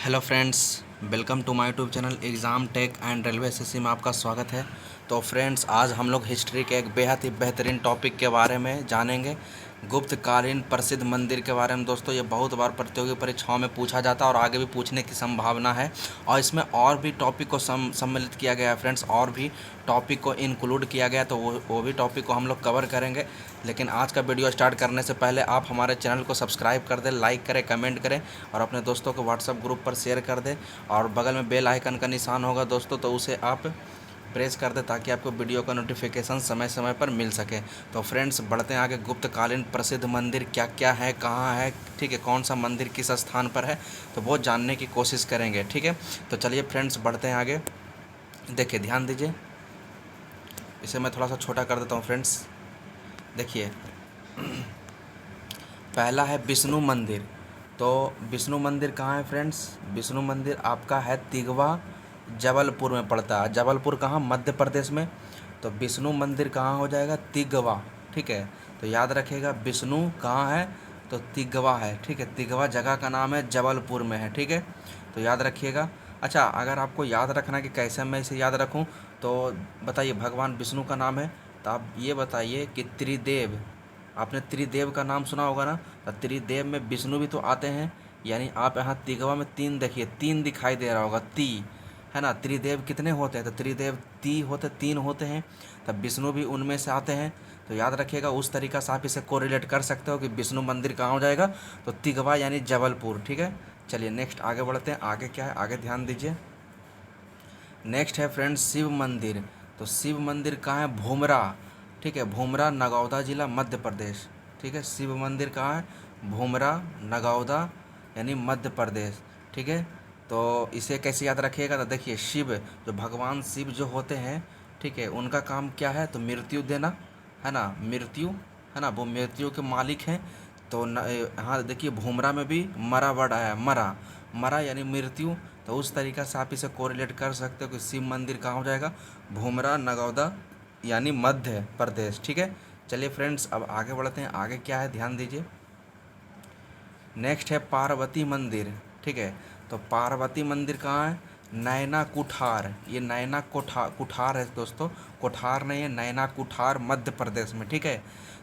Hello friends, welcome to my YouTube channel exam tech and railway SSC में आपका स्वागत है। तो फ्रेंड्स, आज हम लोग हिस्ट्री के एक बेहद ही बेहतरीन टॉपिक के बारे में जानेंगे, गुप्तकालीन प्रसिद्ध मंदिर के बारे में। दोस्तों, ये बहुत बार प्रतियोगी परीक्षाओं में पूछा जाता है और आगे भी पूछने की संभावना है। और इसमें और भी टॉपिक को सम्मिलित किया गया है फ्रेंड्स, और भी टॉपिक को इंक्लूड किया गया, तो वो भी टॉपिक को हम लोग कवर करेंगे। लेकिन आज का वीडियो स्टार्ट करने से पहले आप हमारे चैनल को सब्सक्राइब कर दें, लाइक करें, कमेंट करें और अपने दोस्तों को व्हाट्सएप ग्रुप पर शेयर कर दें। और बगल में बेल आइकन का निशान होगा दोस्तों, तो उसे आप प्रेस कर दें ताकि आपको वीडियो का नोटिफिकेशन समय समय पर मिल सके। तो फ्रेंड्स, बढ़ते हैं आगे। गुप्तकालीन प्रसिद्ध मंदिर क्या क्या है, कहाँ है, ठीक है, कौन सा मंदिर किस स्थान पर है, तो वो जानने की कोशिश करेंगे। ठीक है, तो चलिए फ्रेंड्स, बढ़ते हैं आगे। देखिए, ध्यान दीजिए, इसे मैं थोड़ा सा छोटा कर देता हूँ फ्रेंड्स। देखिए, पहला है विष्णु मंदिर। तो विष्णु मंदिर कहाँ है फ्रेंड्स? विष्णु मंदिर आपका है तिगवा, जबलपुर में पड़ता है। जबलपुर कहाँ? मध्य प्रदेश में। तो विष्णु मंदिर कहाँ हो जाएगा? तिगवा। ठीक है, तो याद रखिएगा, विष्णु कहाँ है? तो तिगवा है। ठीक है, तिगवा जगह का नाम है, जबलपुर में है। ठीक है, तो याद रखिएगा। अच्छा, अगर आपको याद रखना कि कैसे मैं इसे याद रखूं, तो बताइए, भगवान विष्णु का नाम है, तो आप ये बताइए कि त्रिदेव, आपने त्रिदेव का नाम सुना होगा ना? तो त्रिदेव में विष्णु भी तो आते हैं। यानी आप यहाँ तिगवा में तीन देखिए, तीन दिखाई दे रहा होगा, ती, है ना? त्रिदेव कितने होते हैं? तो त्रिदेव तीन होते हैं। तब विष्णु भी उनमें से आते हैं। तो याद रखिएगा, उस तरीक़ा से आप इसे कोरिलेट कर सकते हो कि विष्णु मंदिर कहाँ हो जाएगा? तो तिगवा यानी जबलपुर। ठीक है, चलिए नेक्स्ट आगे बढ़ते हैं। आगे क्या है? आगे ध्यान दीजिए। नेक्स्ट है फ्रेंड्स शिव मंदिर। तो शिव मंदिर कहाँ है? भूमरा। ठीक है, भूमरा, नगौदा जिला, मध्य प्रदेश। ठीक है, शिव मंदिर कहाँ है? भूमरा, नगौदा यानी मध्य प्रदेश। ठीक है, तो इसे कैसे याद रखिएगा? तो देखिए, शिव, जो भगवान शिव जो होते हैं, ठीक है, उनका काम क्या है? तो मृत्यु देना, है ना? मृत्यु, है ना? वो मृत्यु के मालिक हैं। तो हाँ, देखिए, भूमरा में भी मरा वर्ड आया है, मरा, मरा यानी मृत्यु। तो उस तरीक़ा से आप इसे कोरिलेट कर सकते हो कि शिव मंदिर कहाँ हो जाएगा? भूमरा, नगौदा यानी मध्य प्रदेश। ठीक है, चलिए फ्रेंड्स, अब आगे बढ़ते हैं। आगे क्या है? ध्यान दीजिए। नेक्स्ट है पार्वती मंदिर। ठीक है, तो पार्वती मंदिर कहाँ है? नैना कुठार। ये नैना कुठार है दोस्तों, कोठार नहीं है, नैना कुठार, मध्य प्रदेश में। ठीक है,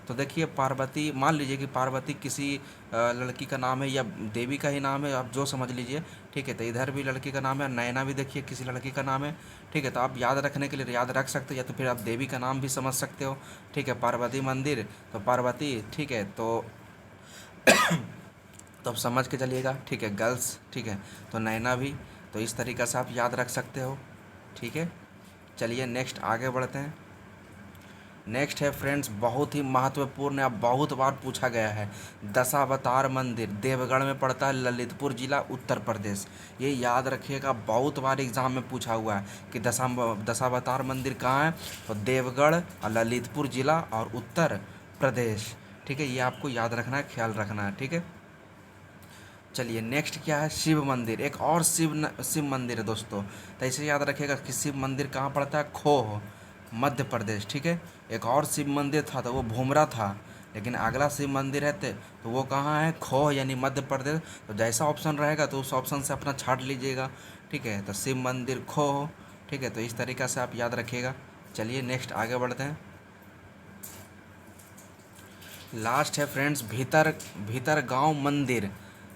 तो देखिए, पार्वती, मान लीजिए कि पार्वती किसी लड़की का नाम है या देवी का ही नाम है, आप जो समझ लीजिए। ठीक है, तो इधर भी लड़की का नाम है, नैना भी देखिए किसी लड़की का नाम है। ठीक है, तो आप याद रखने के लिए याद रख सकते हो, या तो फिर आप देवी का नाम भी समझ सकते हो। ठीक है, पार्वती मंदिर, तो पार्वती। ठीक है, तो आप समझ के चलिएगा। ठीक है गर्ल्स, ठीक है, तो नैना भी, तो इस तरीक़ा से आप याद रख सकते हो। ठीक है, चलिए नेक्स्ट आगे बढ़ते हैं। नेक्स्ट है फ्रेंड्स, बहुत ही महत्वपूर्ण है, अब बहुत बार पूछा गया है, दशावतार मंदिर, देवगढ़ में पड़ता है, ललितपुर जिला, उत्तर प्रदेश। ये याद रखिएगा, बहुत बार एग्जाम में पूछा हुआ है कि दशावतार मंदिर कहाँ है? तो देवगढ़ और ललितपुर जिला और उत्तर प्रदेश। ठीक है, ये आपको याद रखना है, ख्याल रखना है। ठीक है, चलिए नेक्स्ट क्या है? शिव मंदिर। एक और शिव मंदिर है दोस्तों, तो इसे याद रखिएगा कि शिव मंदिर कहाँ पड़ता है? खोह, मध्य प्रदेश। ठीक है, एक और शिव मंदिर था, तो वो भूमरा था, लेकिन अगला शिव मंदिर है तो वो कहाँ है? खोह यानी मध्य प्रदेश। तो जैसा ऑप्शन रहेगा तो उस ऑप्शन से अपना छाट लीजिएगा। ठीक है, तो शिव मंदिर खोह। ठीक है, तो इस तरीक़ा से आप याद रखिएगा। चलिए नेक्स्ट आगे बढ़ते हैं। लास्ट है फ्रेंड्स भीतर गांव मंदिर।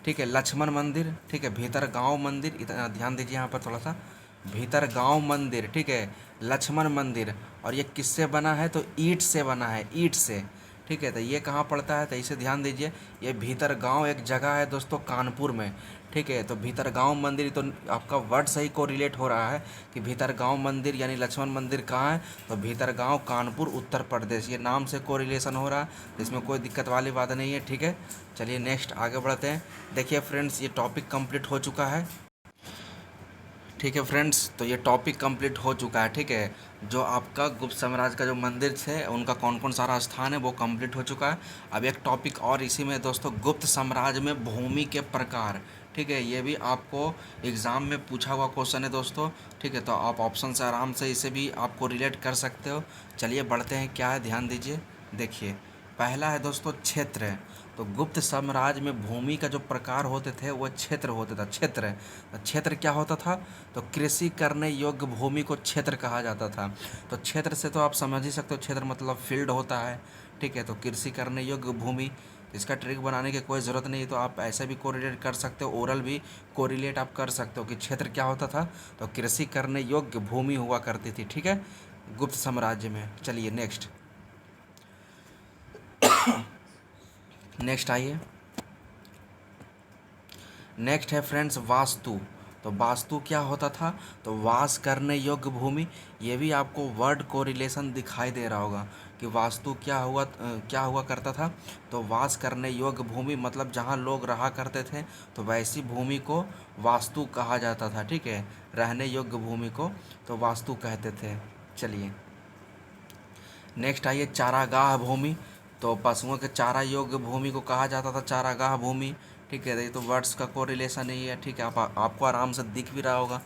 ठीक है, लक्ष्मण मंदिर। ठीक है, भीतर गांव मंदिर, इतना ध्यान दीजिए यहाँ पर थोड़ा सा, भीतर गांव मंदिर। ठीक है, लक्ष्मण मंदिर, और ये किससे बना है? तो ईंट से बना है, ईंट से। ठीक है, तो ये कहाँ पड़ता है? तो इसे ध्यान दीजिए, ये भीतर गांव एक जगह है दोस्तों, कानपुर में। ठीक है, तो भीतर गांव मंदिर, तो आपका वर्ड सही को रिलेट हो रहा है कि भीतर गांव मंदिर यानी लक्ष्मण मंदिर कहाँ है? तो भीतर गांव, कानपुर, उत्तर प्रदेश। ये नाम से को रिलेशन हो रहा है, तो इसमें कोई दिक्कत वाली बात नहीं है। ठीक है, चलिए नेक्स्ट आगे बढ़ते हैं। देखिए फ्रेंड्स, ये टॉपिक कंप्लीट हो चुका है। ठीक है फ्रेंड्स, तो ये टॉपिक कंप्लीट हो चुका है। ठीक है, जो आपका गुप्त साम्राज्य का जो मंदिर थे उनका कौन कौन सारा स्थान है वो कंप्लीट हो चुका है। अब एक टॉपिक और इसी में दोस्तों, गुप्त साम्राज्य में भूमि के प्रकार। ठीक है, ये भी आपको एग्ज़ाम में पूछा हुआ क्वेश्चन है दोस्तों। ठीक है, तो आप ऑप्शन से आराम से इसे भी आपको रिलेट कर सकते हो। चलिए बढ़ते हैं, क्या है ध्यान दीजिए। देखिए, पहला है दोस्तों क्षेत्र, तो गुप्त साम्राज्य में भूमि का जो प्रकार होते थे वो क्षेत्र होते था। क्षेत्र, तो क्षेत्र क्या होता था? तो कृषि करने योग्य भूमि को क्षेत्र कहा जाता था। तो क्षेत्र से तो आप समझ ही सकते हो, क्षेत्र मतलब फील्ड होता है, ठीक है। तो कृषि करने योग्य भूमि, इसका ट्रिक बनाने की कोई ज़रूरत नहीं, तो आप ऐसे भी कोरिलेट कर सकते हो, ओरल भी कोरिलेट आप कर सकते हो कि क्षेत्र क्या होता था? तो कृषि करने योग्य भूमि हुआ करती थी, ठीक है, गुप्त साम्राज्य में। चलिए नेक्स्ट, नेक्स्ट आइए। नेक्स्ट है फ्रेंड्स वास्तु। तो वास्तु क्या होता था? तो वास करने योग्य भूमि। ये भी आपको वर्ड कोरिलेशन दिखाई दे रहा होगा कि वास्तु क्या हुआ करता था? तो वास करने योग्य भूमि मतलब जहाँ लोग रहा करते थे, तो वैसी भूमि को वास्तु कहा जाता था, ठीक है। रहने योग्य भूमि को तो वास्तु कहते थे। चलिए नेक्स्ट आइए, चारागाह भूमि। तो पशुओं के चारा योग्य भूमि को कहा जाता था चारागाह भूमि, ठीक है। ये तो वर्ड्स का कोरिलेशन ही है, ठीक है, आपको आराम से दिख भी रहा होगा,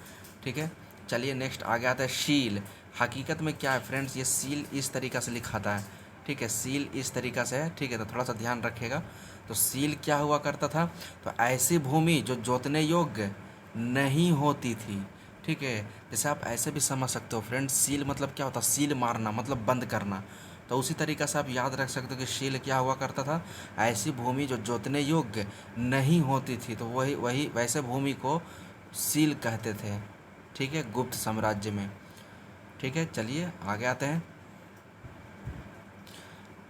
ठीक है। चलिए नेक्स्ट आगे आता है सील। हकीकत में क्या है फ्रेंड्स, ये सील इस तरीक़ा से लिखाता है, ठीक है, सील इस तरीक़ा से है, ठीक है, तो थोड़ा सा ध्यान रखिएगा। तो सील क्या हुआ करता था? तो ऐसी भूमि जो जोतने योग्य नहीं होती थी, ठीक है। जैसे आप ऐसे भी समझ सकते हो फ्रेंड्स, सील मतलब क्या होता है? सील मारना मतलब बंद करना। तो उसी तरीक़े से आप याद रख सकते हो कि सील क्या हुआ करता था? ऐसी भूमि जो जोतने योग्य नहीं होती थी, तो वही वही वैसे भूमि को सील कहते थे, ठीक है, गुप्त साम्राज्य में, ठीक है। चलिए आगे आते हैं।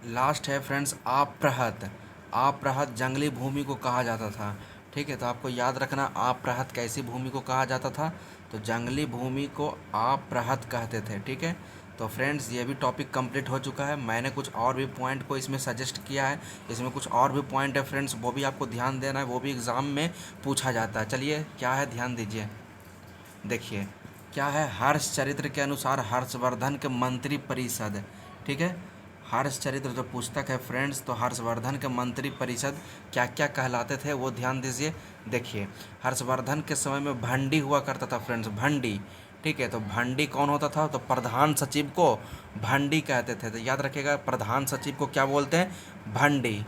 लास्ट है फ्रेंड्स आप्रहत। आप्रहत जंगली भूमि को कहा जाता था, ठीक है। तो आपको याद रखना आप्रहत कैसी भूमि को कहा जाता था? तो जंगली भूमि को आप्रहत कहते थे, ठीक है। तो फ्रेंड्स ये भी टॉपिक कंप्लीट हो चुका है। मैंने कुछ और भी पॉइंट को इसमें सजेस्ट किया है, इसमें कुछ और भी पॉइंट है फ्रेंड्स, वो भी आपको ध्यान देना है, वो भी एग्ज़ाम में पूछा जाता है। चलिए क्या है, ध्यान दीजिए। देखिए क्या है, हर्ष चरित्र के अनुसार हर्षवर्धन के मंत्री परिषद, ठीक है। हर्ष चरित्र जो पुस्तक है फ्रेंड्स, तो हर्षवर्धन के मंत्री परिषद क्या क्या कहलाते थे वो ध्यान दीजिए। देखिए हर्षवर्धन के समय में भंडी हुआ करता था फ्रेंड्स, भंडी, ठीक है। तो भंडी कौन होता था? तो प्रधान सचिव को भंडी कहते थे। तो याद रखिएगा प्रधान सचिव को क्या बोलते हैं? भंडी,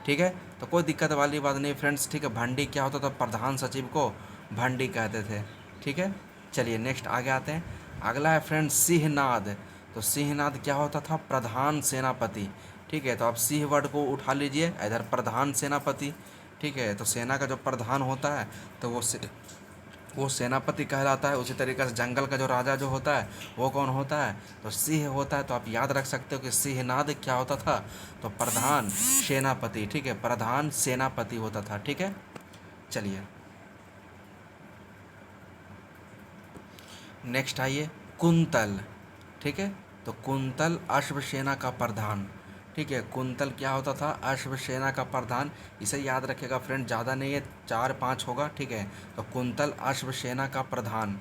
ठीक है। तो कोई दिक्कत वाली बात नहीं फ्रेंड्स, ठीक है। भंडी क्या होता था? प्रधान सचिव को भंडी कहते थे, ठीक है। चलिए नेक्स्ट आगे आते हैं। अगला है फ्रेंड्स सिंहनाद। तो सिंहनाद क्या होता था? प्रधान सेनापति, ठीक है। तो आप सिंह वर्ड को उठा लीजिए, इधर प्रधान सेनापति, ठीक है। तो सेना का जो प्रधान होता है तो वो सेनापति कहलाता है। उसी तरीके से जंगल का जो राजा जो होता है वो कौन होता है? तो सिंह होता है। तो आप याद रख सकते हो कि सिंहनाद क्या होता था? तो प्रधान सेनापति, ठीक है, प्रधान सेनापति होता था, ठीक है। चलिए नेक्स्ट आइए, कुंतल, ठीक है। तो कुंतल अश्वसेना का प्रधान, ठीक है। कुंतल क्या होता था? अश्वसेना का प्रधान। इसे याद रखिएगा फ्रेंड, ज़्यादा नहीं है, 4-5 होगा, ठीक है। तो कुंतल अश्वसेना का प्रधान।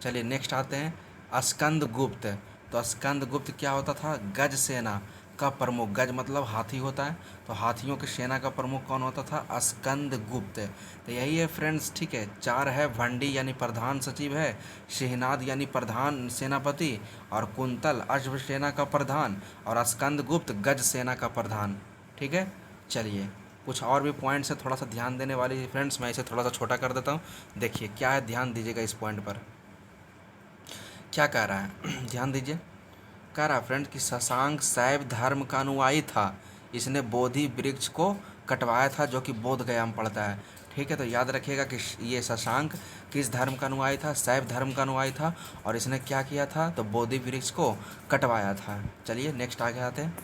चलिए नेक्स्ट आते हैं स्कंद गुप्त। तो स्कंद गुप्त क्या होता था? गज सेना का प्रमुख। गज मतलब हाथी होता है, तो हाथियों की सेना का प्रमुख कौन होता था? स्कंद गुप्त। तो यही है फ्रेंड्स, ठीक है। 4 है, भंडी यानी प्रधान सचिव है, सिंहनाद यानी प्रधान सेनापति, और कुंतल अश्वसेना का प्रधान, और स्कंद गुप्त गज सेना का प्रधान, ठीक है। चलिए कुछ और भी पॉइंट्स है थोड़ा सा ध्यान देने वाली फ्रेंड्स, मैं इसे थोड़ा सा छोटा कर देता हूँ। देखिए क्या है, ध्यान दीजिएगा इस पॉइंट पर। क्या कह रहा है ध्यान दीजिए। कह रहा है फ्रेंड कि शशांक शैव धर्म का अनुयायी था, इसने बोधि वृक्ष को कटवाया था, जो कि बोध गया में पड़ता है, ठीक है। तो याद रखिएगा कि ये शशांक किस धर्म का अनुयायी था? शैव धर्म का अनुयायी था, और इसने क्या किया था? तो बोधि वृक्ष को कटवाया था। चलिए नेक्स्ट आगे आते हैं।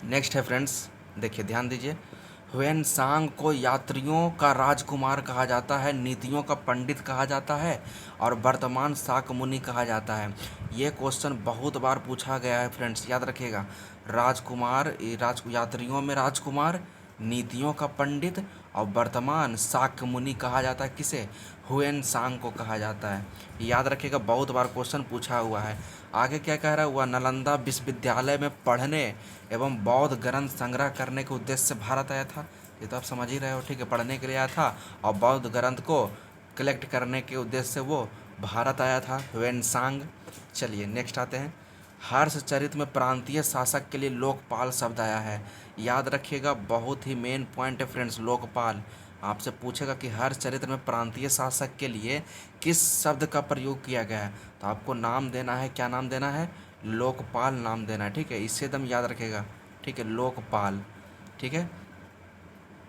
नेक्स्ट है फ्रेंड्स, देखिए ध्यान दीजिए। ह्वेनसांग को यात्रियों का राजकुमार कहा जाता है, नीतियों का पंडित कहा जाता है, और वर्तमान शाकमुनि कहा जाता है। ये क्वेश्चन बहुत बार पूछा गया है फ्रेंड्स, याद रखिएगा। राजकुमार, यात्रियों में राजकुमार, नीतियों का पंडित, और वर्तमान शाकमुनि कहा जाता है किसे? ह्वेनसांग को कहा जाता है। याद रखिएगा, बहुत बार क्वेश्चन पूछा हुआ है। आगे क्या कह रहा है? वह नालंदा विश्वविद्यालय में पढ़ने एवं बौद्ध ग्रंथ संग्रह करने के उद्देश्य से भारत आया था। ये तो आप समझ ही रहे हो, ठीक है, पढ़ने के लिए आया था, और बौद्ध ग्रंथ को कलेक्ट करने के उद्देश्य से वो भारत आया था, ह्वेनसांग। चलिए नेक्स्ट आते हैं। हर्षचरित में प्रांतीय शासक के लिए लोकपाल शब्द आया है। याद रखिएगा, बहुत ही मेन पॉइंट है फ्रेंड्स, लोकपाल। आपसे पूछेगा कि हर्षचरित्र में प्रांतीय शासक के लिए किस शब्द का प्रयोग किया गया है, तो आपको नाम देना है, क्या नाम देना है, लोकपाल नाम देना है। ठीक है, इससे एकदम याद रखेगा। ठीक है, लोकपाल। ठीक है,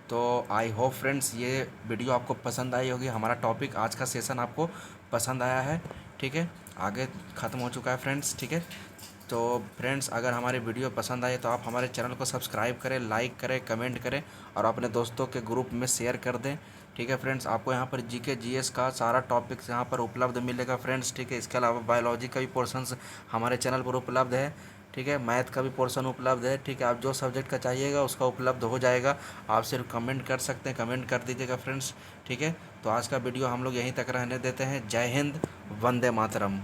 तो आई होप फ्रेंड्स ये वीडियो आपको पसंद आई होगी, हमारा टॉपिक आज का सेशन आपको पसंद आया है। ठीक है, आगे ख़त्म हो चुका है फ्रेंड्स। ठीक है, तो फ्रेंड्स अगर हमारी वीडियो पसंद आए तो आप हमारे चैनल को सब्सक्राइब करें, लाइक करें, कमेंट करें और अपने दोस्तों के ग्रुप में शेयर कर दें। ठीक है फ्रेंड्स, आपको यहाँ पर जीके जीएस का सारा टॉपिक्स यहाँ पर उपलब्ध मिलेगा फ्रेंड्स। ठीक है, इसके अलावा बायोलॉजी का भी पोर्शंस हमारे चैनल पर उपलब्ध है। ठीक है, मैथ का भी पोर्शन उपलब्ध है। ठीक है, आप जो सब्जेक्ट का चाहिएगा उसका उपलब्ध हो जाएगा। आप सिर्फ कमेंट कर सकते हैं, कमेंट कर दीजिएगा फ्रेंड्स। ठीक है, तो आज का वीडियो हम लोग यहीं तक रहने देते हैं। जय हिंद, वंदे मातरम।